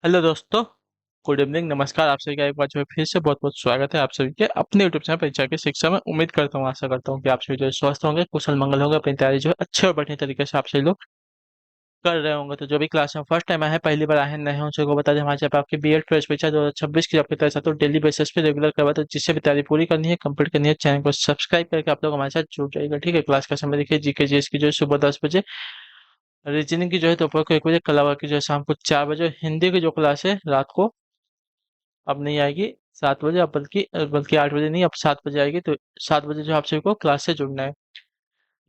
Hello दोस्तों। Good evening, नमस्कार। आप सभी का एक बार जो है फिर से बहुत बहुत स्वागत है आप सभी के अपने यूट्यूब चैनल परीक्षा की शिक्षा में। उम्मीद करता हूँ, आशा करता हूँ कि आप सभी जो है स्वस्थ होंगे, कुशल मंगल होंगे, अपनी तैयारी जो है अच्छे और बढ़िया तरीके से आप सभी लोग कर रहे होंगे। तो जो भी क्लास में फर्स्ट टाइम आए हैं, पहली बार आए हैं, नए हैं, उन सबको बता दें हमारे यहाँ पे आपकी बीएड प्रवेश परीक्षा 2026 की आपकी तैयारी तो डेली बेसिस पे रेगुलर करवा, तो जिससे भी तैयारी पूरी करनी है, कंप्लीट करनी है, चैनल को सब्सक्राइब करके आप लोग हमारे साथ जुड़ जाइएगा। ठीक है, क्लास का समय देखिए, जीके जीएस की जो है सुबह 10 बजे, रीजनिंग की जो है दोपहर को 1 बजे, कला की जो है शाम को 4 बजे, हिंदी की जो क्लास है रात को अब नहीं आएगी 7 बजे, अब बल्कि बल्कि 8 बजे नहीं, अब 7 बजे आएगी। तो 7 बजे जो आप सभी को क्लास से जुड़ना है।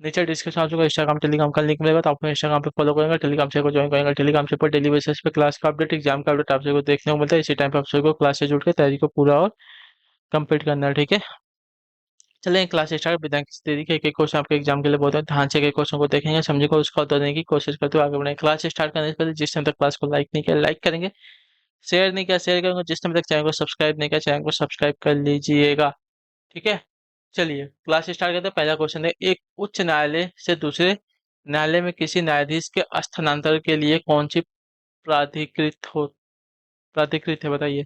नीचे डिस्क्रिप्शन आप सबको इंस्टाग्राम टेलीग्राम का लिंक मिलेगा, तो आप इंस्टाग्राम पे फॉलो करेंगे, टेलीग्राम से को ज्वाइन करेंगे। टेलीग्राम से पर डेली बेसिस पे क्लास का अपडेट, एग्जाम का अपडेट आप सभी को देखने को मिलता है। इसी टाइम पे आप सभी को क्लास से जुड़ के तैयारी को पूरा और कंप्लीट करना है। ठीक है, चलें क्लास स्टार्ट बिना किसी देरी के। एक एक क्वेश्चन आपके एग्जाम के लिए बहुत है, ध्यान से एक क्वेश्चन को देखेंगे, समझेंगे, उसका उत्तर देने की कोशिश करते हुए आगे बढ़ेंगे। क्लास स्टार्ट करने से पहले जिस टाइम तक क्लास को लाइक नहीं किया लाइक करेंगे, शेयर नहीं किया शेयर करेंगे, जिस टाइम तक चैनल को सब्सक्राइब नहीं किया चैनल को सब्सक्राइब कर लीजिएगा। ठीक है, चलिए क्लास स्टार्ट करते हैं। पहला क्वेश्चन है, एक उच्च न्यायालय से दूसरे न्यायालय में किसी न्यायाधीश के स्थानांतरण के लिए कौन सी प्राधिकृत है, बताइए।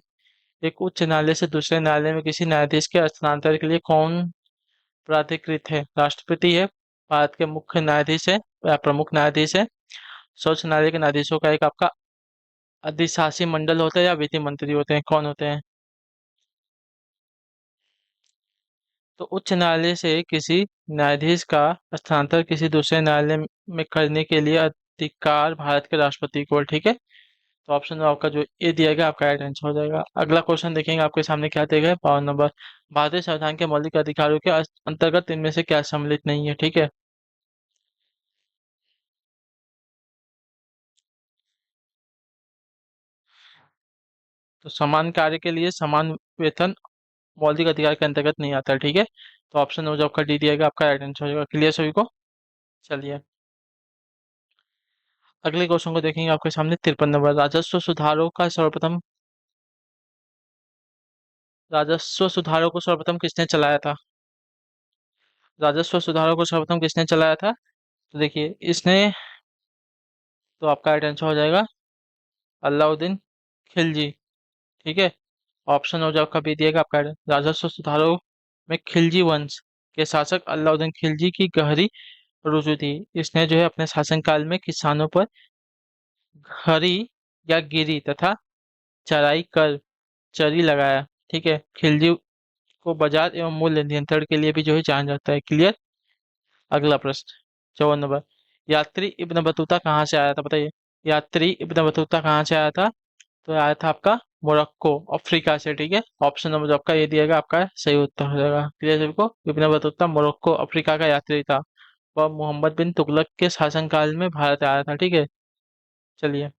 एक उच्च न्यायालय से दूसरे न्यायालय में किसी न्यायाधीश के स्थानांतरण के लिए कौन प्राधिकृत है? राष्ट्रपति है, भारत के मुख्य न्यायाधीश है या प्रमुख न्यायाधीश है, सर्वोच्च न्यायालय के न्यायाधीशों का एक आपका अधिशासी मंडल होता है, या विधि मंत्री होते हैं, कौन होते हैं? तो उच्च न्यायालय से किसी न्यायाधीश का स्थानांतरण किसी दूसरे न्यायालय में करने के लिए अधिकार भारत के राष्ट्रपति को है। ठीक है, तो ऑप्शन में आपका जो ए दिया गया आपका राइट आंसर हो जाएगा। अगला क्वेश्चन देखेंगे, आपके सामने क्या दिया गया है, 52 नंबर। भारतीय संविधान के मौलिक अधिकारों के अंतर्गत इनमें से क्या सम्मिलित नहीं है? ठीक है, तो समान कार्य के लिए समान वेतन मौलिक अधिकार के अंतर्गत नहीं आता है। ठीक है, तो ऑप्शन में जो आपका डी दिया गया आपका राइट आंसर हो जाएगा। क्लियर सभी को? चलिए अगले क्वेश्चन को देखेंगे, आपके सामने 53 नंबर। राजस्व सुधारों को सर्वप्रथम किसने चलाया था? राजस्व सुधारों को सर्वप्रथम किसने चलाया था? तो देखिए इसने, तो आपका राइट आंसर हो जाएगा अलाउद्दीन खिलजी। ठीक है, ऑप्शन हो जाएगा बी दिएगा आपका राजस्व सुधारों में खिलजी वंश के शासक अलाउद्दीन खिलजी की गहरी रुचि थी। इसने जो है अपने शासनकाल में किसानों पर खरी या गिरी तथा चराई कर चरी लगाया। ठीक है, खिलजी को बाजार एवं मूल्य नियंत्रण के लिए भी जो है जाना जाता है। क्लियर? अगला प्रश्न 54 नंबर। यात्री इब्न बतूता कहाँ से आया था, बताइए। यात्री इब्न बतूता कहाँ से आया था? तो आया था आपका मोरक्को, अफ्रीका से। ठीक है, ऑप्शन नंबर जो आपका ये दिएगा आपका सही उत्तर हो जाएगा। क्लियर सभी को? इब्न बतूता मोरक्को अफ्रीका का यात्री था। वह मोहम्मद बिन तुगलक के शासनकाल में भारत आया था। ठीक है, चलिए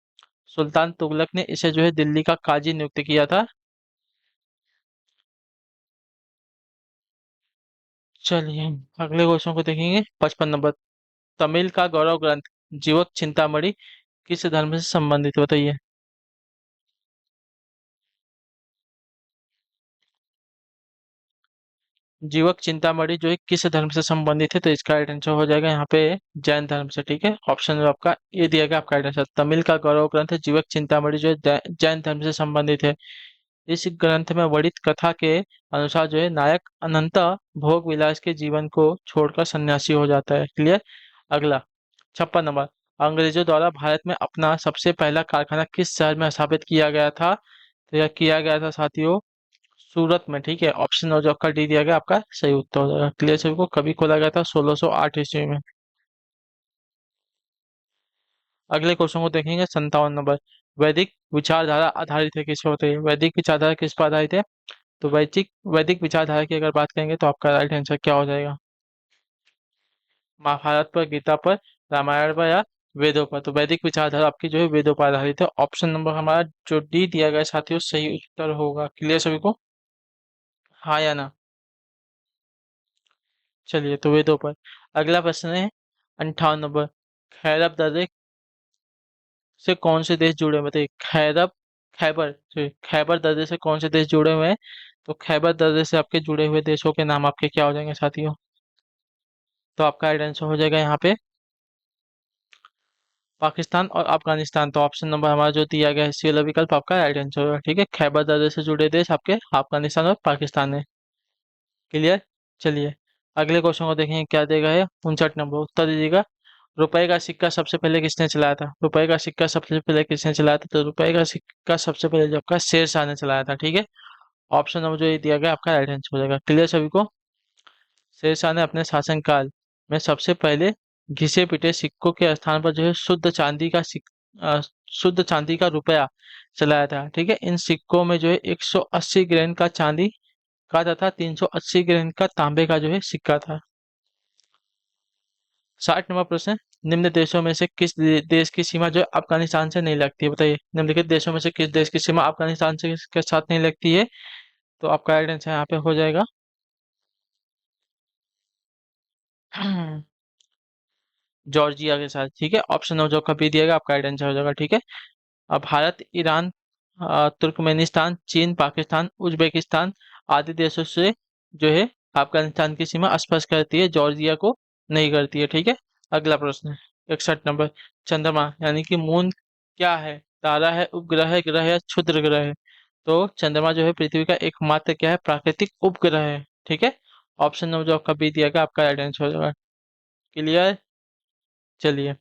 सुल्तान तुगलक ने इसे जो है दिल्ली का काजी नियुक्त किया था। चलिए अगले क्वेश्चन को देखेंगे, 55 नंबर। तमिल का गौरव ग्रंथ जीवक चिंतामणि किस धर्म से संबंधित है, बताइए। जीवक चिंतामणि जो है किस धर्म से संबंधित है? तो इसका राइट आंसर हो जाएगा यहाँ पे जैन धर्म से। ठीक है, ऑप्शन में आपका ये दिया गया आपका राइट आंसर। तमिल का गौरव ग्रंथ जीवक चिंतामणि जो है जैन धर्म से संबंधित है। इस ग्रंथ में वर्णित कथा के अनुसार जो है नायक अनंत भोग विलास के जीवन को छोड़कर सन्यासी हो जाता है। क्लियर? अगला 56 नंबर। अंग्रेजों द्वारा भारत में अपना सबसे पहला कारखाना किस शहर में स्थापित किया गया था? तो यह किया गया था साथियों सूरत में। ठीक है, ऑप्शन और जो आपका डी दिया गया आपका सही उत्तर हो जाएगा। क्लियर सभी को? कभी खोला गया था? 1608 ईस्वी में। अगले क्वेश्चन को देखेंगे, 57 नंबर। वैदिक विचारधारा आधारित है किस पर, बताइए। वैदिक विचारधारा किस पर आधारित है? तो वैदिक वैदिक विचारधारा की अगर बात करेंगे तो आपका राइट आंसर क्या हो जाएगा? महाभारत पर, गीता पर, रामायण पर, या वेदों पर? तो वैदिक विचारधारा आपकी जो है वेदों पर आधारित है। ऑप्शन नंबर हमारा जो डी दिया गया है साथियों सही उत्तर होगा। क्लियर सभी को? हाँ या ना? चलिए तो वेदों पर। अगला प्रश्न है 58 नंबर। खैरब दर्रे से कौन से देश जुड़े हुए हैं? बताइए। खैबर दर्रे से कौन से देश जुड़े हुए हैं? तो खैबर दर्रे से आपके जुड़े हुए देशों के नाम आपके क्या हो जाएंगे साथियों? तो आपका राइट आंसर हो जाएगा यहाँ पे पाकिस्तान और अफगानिस्तान। तो ऑप्शन नंबर हमारा जो दिया गया है सी वाला विकल्प आपका राइट आंसर होगा। ठीक है, खैबर दर्रे से जुड़े देश आपके अफगानिस्तान और पाकिस्तान है। क्लियर। चलिए अगले क्वेश्चन को देखेंगे क्या देगा है। 59 नंबर उत्तर दीजिएगा। रुपए का सिक्का सबसे पहले किसने चलाया था? रुपए का सिक्का सबसे पहले किसने चलाया था? तो रुपए का सिक्का सबसे पहले जो आपका शेरशाह ने चलाया था। ठीक है, ऑप्शन नंबर जो ये दिया गया आपका राइट आंसर हो जाएगा। क्लियर सभी को। शेरशाह ने अपने शासनकाल में सबसे पहले घिसे पिटे सिक्कों के स्थान पर जो है शुद्ध चांदी का रुपया चलाया था। ठीक है, इन सिक्कों में जो है 180 ग्राम का चांदी का तथा 380 ग्राम का तांबे का जो है सिक्का था। 60 नंबर प्रश्न। निम्न देशों में से किस देश की सीमा जो है अफगानिस्तान से नहीं लगती है? बताइए, निम्नलिखित देशों में से किस देश की सीमा अफगानिस्तान से के साथ नहीं लगती है? तो आपका राइट आंसर यहाँ पे हो जाएगा जॉर्जिया के साथ। ठीक है, ऑप्शन नंबर जो कभी दिएगा आपका राइट आंसर हो जाएगा। ठीक है, अब भारत, ईरान, तुर्कमेनिस्तान, चीन, पाकिस्तान, उज्बेकिस्तान आदि देशों से जो है अफगानिस्तान की सीमा स्पर्श करती है, जॉर्जिया को नहीं करती है। ठीक है, अगला प्रश्न। 61 नंबर। चंद्रमा यानी कि मून क्या है? तारा है, उपग्रह है, ग्रह है, क्षुद्र ग्रह है? तो चंद्रमा जो है पृथ्वी का एकमात्र क्या है? प्राकृतिक उपग्रह है। ठीक है, ऑप्शन नंबर जो आपका बी दिया गया आपका राइट आंसर हो जाएगा। क्लियर। चलिए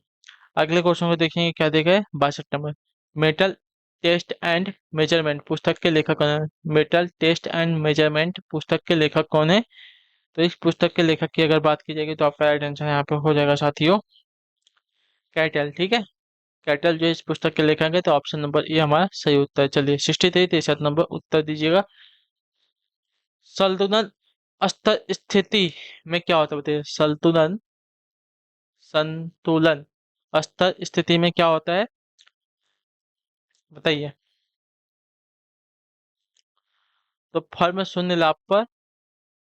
अगले क्वेश्चन को देखेंगे क्या देगा है। 62 number. Metal test and measurement पुस्तक के लेखक कौन है? मेटल टेस्ट एंड मेजरमेंट पुस्तक के लेखक कौन है? तो इस पुस्तक के लेखक की अगर बात की जाएगी तो आपका राइट आंसर यहाँ पे हो जाएगा साथियों कैटल। ठीक है, कैटल जो इस पुस्तक के लेखक है। तो ऑप्शन नंबर ए हमारा सही उत्तर है। चलिए 63 नंबर उत्तर दीजिएगा। संतुलन स्तर स्थिति में क्या होता है? बताइए, संतुलन स्तर स्थिति में क्या होता है? बताइए। तो फर्म शून्य लाभ पर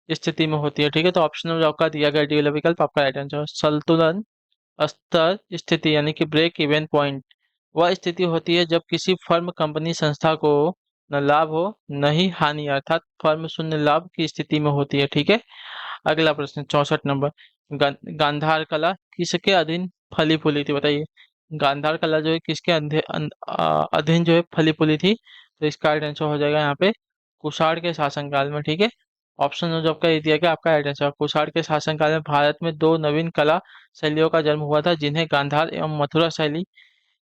स्थिति में होती है। ठीक है, तो ऑप्शन में जो आपका दिया गया डी वाला विकल्प आपका राइट आंसर है। संतुलन स्तर स्थिति यानी कि ब्रेक इवन पॉइंट वह स्थिति होती है जब किसी फर्म, कंपनी, संस्था को न लाभ हो न ही हानि, अर्थात फर्म शून्य लाभ की स्थिति में होती है। ठीक है, अगला प्रश्न 64 नंबर। गांधार कला किसके अधीन फली फूली थी? बताइए, गांधार कला जो है किसके अधीन जो है फली फूली थी? तो इसका राइट आंसर हो जाएगा यहाँ पे कुषाण के शासनकाल में। ठीक है, ऑप्शन जो आपका ये दिया गया आपका राइट आंसर। कुषाण के शासनकाल में भारत में दो नवीन कला शैलियों का जन्म हुआ था जिन्हें गांधार एवं मथुरा शैली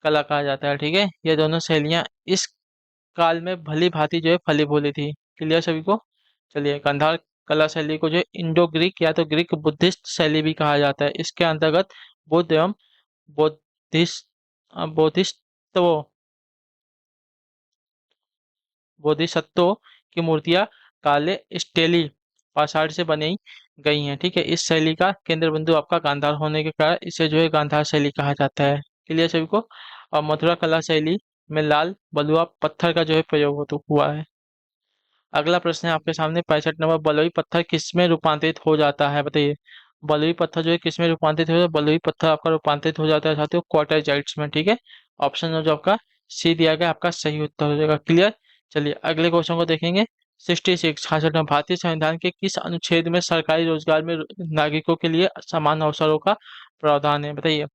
कला कहा जाता है। ठीक है, ये दोनों शैलियां इस काल में भली भांति जो है फली फूली थी। क्लियर सभी को। चलिए गांधार कला शैली को जो है इंडो ग्रीक या तो ग्रीक बुद्धिस्ट शैली भी कहा जाता है। इसके अंतर्गत बुद्ध एवं बौद्धिस्ट बौद्धिस्तवों बोधिसत्वों की मूर्तियां काले स्टेली पाषाण से बनी गई हैं। ठीक है, इस शैली का केंद्र बिंदु आपका गांधार होने के कारण इसे जो है गांधार शैली कहा जाता है। क्लियर सभी को। और मथुरा कला शैली में लाल बलुआ पत्थर का जो है प्रयोग हुआ है। अगला प्रश्न है आपके सामने 65 नंबर। बलुई पत्थर किसमें रूपांतरित हो जाता है? बताइए, बलुई पत्थर जो है किसमें रूपांतरित हो जाता है? बलुई पत्थर आपका रूपांतरित हो जाता है साथियों क्वार्टरजाइट्स में। ठीक है, ऑप्शन जो आपका सी दिया गया आपका सही उत्तर हो जाएगा। क्लियर। चलिए अगले क्वेश्चन को देखेंगे। 66 भारतीय संविधान के किस अनुच्छेद में सरकारी रोजगार में नागरिकों के लिए समान अवसरों का प्रावधान है? बताइए।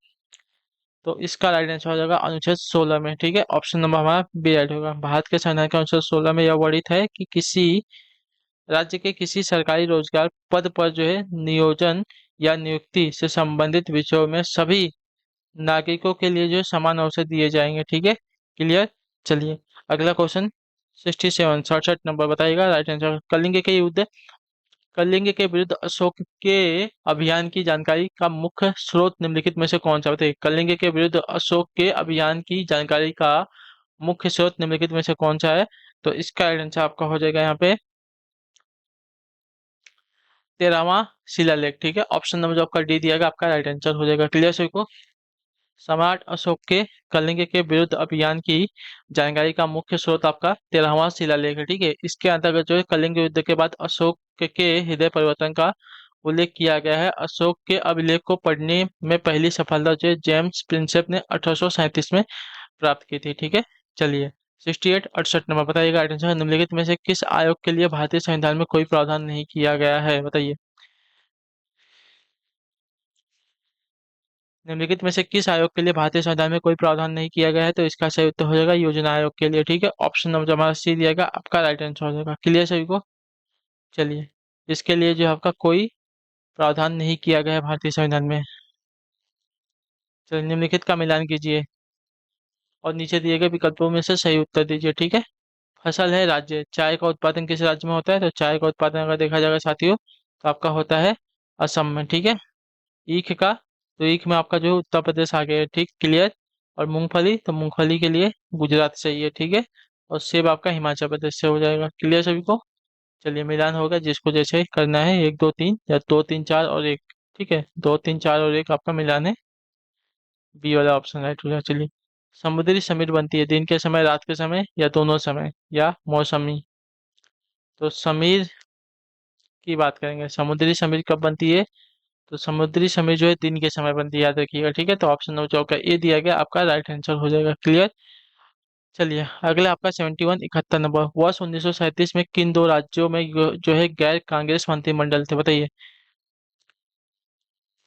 तो इसका राइट आंसर हो जाएगा अनुच्छेद 16 में। ठीक है, ऑप्शन नंबर हमारा बी राइट होगा। भारत के संविधान के अनुच्छेद 16 में यह वर्णित है कि किसी राज्य के किसी सरकारी रोजगार पद पर जो है नियोजन या नियुक्ति से संबंधित विषयों में सभी नागरिकों के लिए जो है समान अवसर दिए जाएंगे। ठीक है, क्लियर। चलिए अगला क्वेश्चन 67 67 नंबर बताइएगा राइट आंसर। कलिंग के विरुद्ध अशोक के अभियान की जानकारी का मुख्य स्रोत निम्नलिखित में से कौन सा? बताइए, कलिंग के विरुद्ध अशोक के अभियान की जानकारी का मुख्य स्रोत निम्नलिखित में से कौन सा है? तो इसका राइट आंसर आपका हो जाएगा यहाँ पे 13वां शिलालेख। ठीक है, ऑप्शन नंबर जो आपका डी दिया गया आपका राइट आंसर हो जाएगा। क्लियर सभी को। सम्राट अशोक के कलिंग के विरुद्ध अभियान की जानकारी का मुख्य स्रोत आपका 13वां शिलालेख है। ठीक है, इसके अंतर्गत जो है कलिंग युद्ध के बाद अशोक के हृदय परिवर्तन का उल्लेख किया गया है। अशोक के अभिलेख को पढ़ने में पहली सफलता जो है जेम्स प्रिंसेप ने 1837 में प्राप्त की थी। ठीक है, चलिए 68 68 नंबर बताइएगा राइट आंसर। निम्नलिखित में से किस आयोग के लिए भारतीय संविधान में कोई प्रावधान नहीं किया गया है? बताइए। निम्नलिखित में से किस आयोग के लिए भारतीय संविधान में कोई प्रावधान नहीं किया गया है? तो इसका सही उत्तर हो जाएगा योजना आयोग के लिए। ठीक है, ऑप्शन नंबर जो हमारा सी दिया गया आपका राइट आंसर हो जाएगा। क्लियर सभी को? चलिए, इसके लिए जो है आपका कोई प्रावधान नहीं किया गया है भारतीय संविधान में। चलिए, निम्नलिखित का मिलान कीजिए और नीचे दिए गए विकल्पों में से सही उत्तर दीजिए। ठीक है, फसल है राज्य, चाय का उत्पादन किस राज्य में होता है? तो चाय का उत्पादन अगर देखा जाएगा साथियों तो आपका होता है असम में। ठीक है, ईख का, तो ईख में आपका जो उत्तर प्रदेश आ गया है। ठीक, क्लियर। और मूंगफली, तो मूंगफली के लिए गुजरात से ही है। ठीक है, और सेब आपका हिमाचल प्रदेश से हो जाएगा। क्लियर सभी को? चलिए, मिलान होगा जिसको जैसे करना है, 1 2 3 या 2 3 4 और 1। ठीक है, 2 3 4 और 1 आपका मिलान है। बी वाला ऑप्शन राइट हो जाएगा। चलिए, समुद्री समीर बनती है दिन के समय, रात के समय, या दोनों समय, या मौसमी? तो समीर की बात करेंगे, समुद्री समीर कब बनती है? तो समुद्री समीर जो है दिन के समय बनती है, याद रखिएगा। ठीक है, तो ऑप्शन नंबर चौका ए दिया गया आपका राइट आंसर हो जाएगा। क्लियर। चलिए, अगला आपका 71 71 नंबर, वर्ष 1937 में किन दो राज्यों में जो है गैर कांग्रेस मंत्रिमंडल थे? बताइए।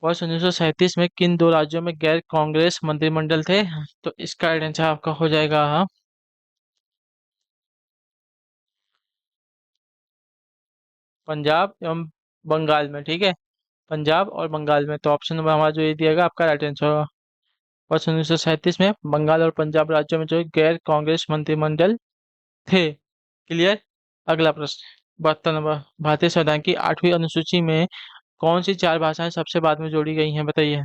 वर्ष 1937 में किन दो राज्यों में गैर कांग्रेस मंत्रिमंडल थे? तो इसका राइट आंसर आपका हो जाएगा पंजाब एवं बंगाल में। ठीक है, पंजाब और बंगाल में। तो ऑप्शन नंबर हमारा जो ये दिया गया आपका राइट आंसर होगा। वर्ष 1937 में बंगाल और पंजाब राज्यों में जो है गैर कांग्रेस मंत्रिमंडल थे। क्लियर। अगला प्रश्न 72 नंबर, भारतीय संविधान की 8वीं अनुसूची में कौन सी चार भाषाएं सबसे बाद में जोड़ी गई हैं? बताइए।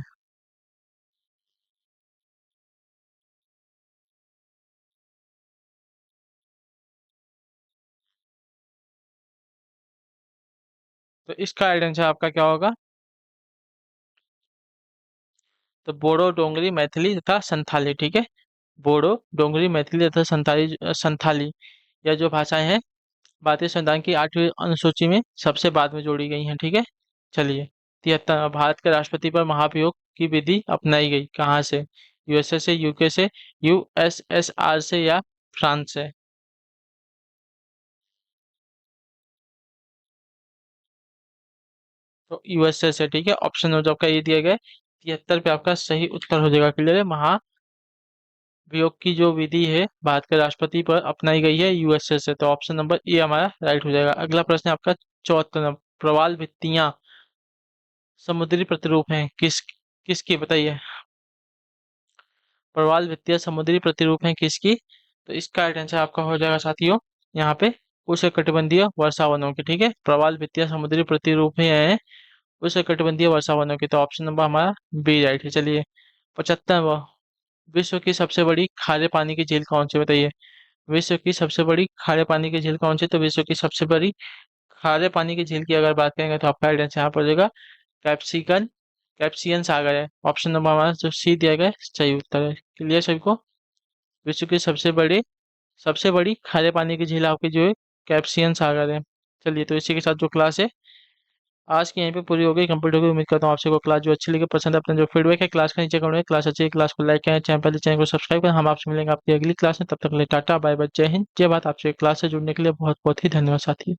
तो इसका राइट आंसर आपका क्या होगा? तो बोडो, डोंगरी, मैथिली तथा संथाली। ठीक है, बोडो, डोंगरी, मैथिली तथा संथाली यह जो भाषाएं हैं भारतीय संविधान की 8वीं अनुसूची में सबसे बाद में जोड़ी गई हैं। ठीक है। चलिए, 73, भारत के राष्ट्रपति पर महाभियोग की विधि अपनाई गई कहाँ से? यूएसए से, यूके से, यूएसएसआर से, या फ्रांस से? तो यूएसए से। ठीक है, ऑप्शन नंबर जो आपका ये दिया गया है 73 पे आपका सही उत्तर हो जाएगा। क्लियर है, महाभियोग की जो विधि है भारत के राष्ट्रपति पर अपनाई गई है यूएसए से। तो ऑप्शन नंबर ए हमारा राइट हो जाएगा। अगला प्रश्न है आपका 74 नंबर, प्रवाल भित्तियां समुद्री प्रतिरूप हैं किसकी? बताइए। प्रवाल भित्तियां समुद्री प्रतिरूप हैं किसकी? तो इसका राइट आंसर आपका हो जाएगा साथियों यहाँ पे उष्णकटिबंधीय वर्षावनों की। ठीक है, प्रवाल भित्तियां समुद्री प्रतिरूप हैं उष्णकटिबंधीय वर्षावनों की। तो ऑप्शन नंबर हमारा बी राइट है। चलिए, 75, विश्व की सबसे बड़ी खारे पानी की झील कौन सी? बताइए। विश्व की सबसे बड़ी खारे पानी की झील कौन सी? तो विश्व की सबसे बड़ी खारे पानी की झील की अगर बात करेंगे तो आपका राइट आंसर यहाँ पर हो जाएगा कैप्सिकन कैप्सियन सागर है। ऑप्शन नंबर हमारा जो सी दिया गया है सही उत्तर है। क्लियर सभी को? विश्व की सबसे बड़ी खारे पानी की झील आपकी जो है कैप्सियन सागर है। चलिए, तो इसी के साथ जो क्लास है आज की यहीं पे पूरी हो गई, कंप्लीट हो गई। उम्मीद करता हूँ आपसे को क्लास जो अच्छी लगी, पसंद है, अपना जो फीडबैक है क्लास का नीचे कमेंट, क्लास अच्छी है क्लास को लाइक करें, चैनल पहले चैनल को सब्सक्राइब करें। हम आपसे मिलेंगे आपकी अगली क्लास में, तब तक के लिए टाटा बाय बाय, जय हिंद जय भारत। आपसे क्लास से जुड़ने के लिए बहुत बहुत ही धन्यवाद साथी।